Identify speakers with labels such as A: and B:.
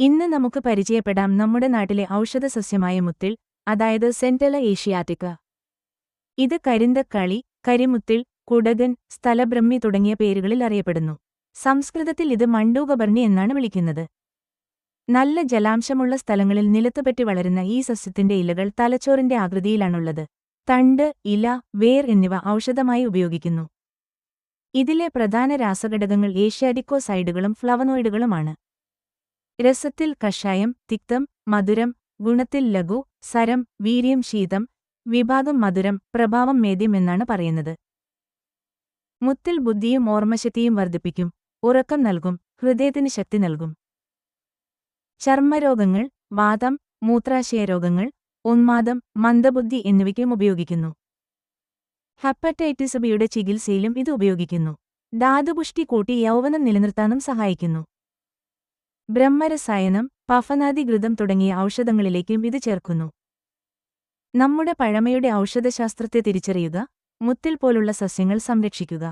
A: ഇന്ന് നമുക്ക് പരിചയപ്പെടാം നമ്മുടെ നാട്ടിലെ ഔഷധസസ്യമായ മുത്തിൽ, അതായത് സെന്റല ഏഷ്യാറ്റിക്ക. ഇത് കരിന്തക്കളി, കരിമുത്തിൽ, കുടകൻ, സ്ഥലബ്രഹ്മി തുടങ്ങിയ പേരുകളിൽ അറിയപ്പെടുന്നു. സംസ്കൃതത്തിൽ ഇത് മണ്ടൂകബർണി എന്നാണ് വിളിക്കുന്നത്. നല്ല ജലാംശമുള്ള സ്ഥലങ്ങളിൽ നിലത്തുപറ്റി വളരുന്ന ഈ സസ്യത്തിന്റെ ഇലകൾ തലച്ചോറിന്റെ ആകൃതിയിലാണുള്ളത്. തണ്ട്, ഇല, വേർ എന്നിവ ഔഷധമായി ഉപയോഗിക്കുന്നു. ഇതിലെ പ്രധാന രാസഘടകങ്ങൾ ഏഷ്യാഡിക്കോസൈഡുകളും ഫ്ലവനോയിഡുകളുമാണ്. രസത്തിൽ കഷായം, തിക്തം, മധുരം, ഗുണത്തിൽ ലഘു, സരം, വീര്യം ശീതം, വിഭാഗം മധുരം, പ്രഭാവം മേദ്യം എന്നാണ് പറയുന്നത്. മുത്തിൽ ബുദ്ധിയും ഓർമ്മശക്തിയും വർദ്ധിപ്പിക്കും, ഉറക്കം നൽകും, ഹൃദയത്തിന് ശക്തി നൽകും. ചർമ്മരോഗങ്ങൾ, വാതം, മൂത്രാശയരോഗങ്ങൾ, ഉന്മാദം, മന്ദബുദ്ധി എന്നിവയ്ക്കും ഉപയോഗിക്കുന്നു. ഹെപ്പറ്റൈറ്റിസ് ബിയുടെ ചികിത്സയിലും ഇത് ഉപയോഗിക്കുന്നു. ധാതുപുഷ്ടി കൂട്ടി യൗവനം നിലനിർത്താനും സഹായിക്കുന്നു. ബ്രഹ്മരസായനം, പഫനാദിഘൃതം തുടങ്ങിയ ഔഷധങ്ങളിലേക്കും ഇത് ചേർക്കുന്നു. നമ്മുടെ പഴമയുടെ ഔഷധശാസ്ത്രത്തെ തിരിച്ചറിയുക, മുത്തിൽ പോലുള്ള സസ്യങ്ങൾ സംരക്ഷിക്കുക.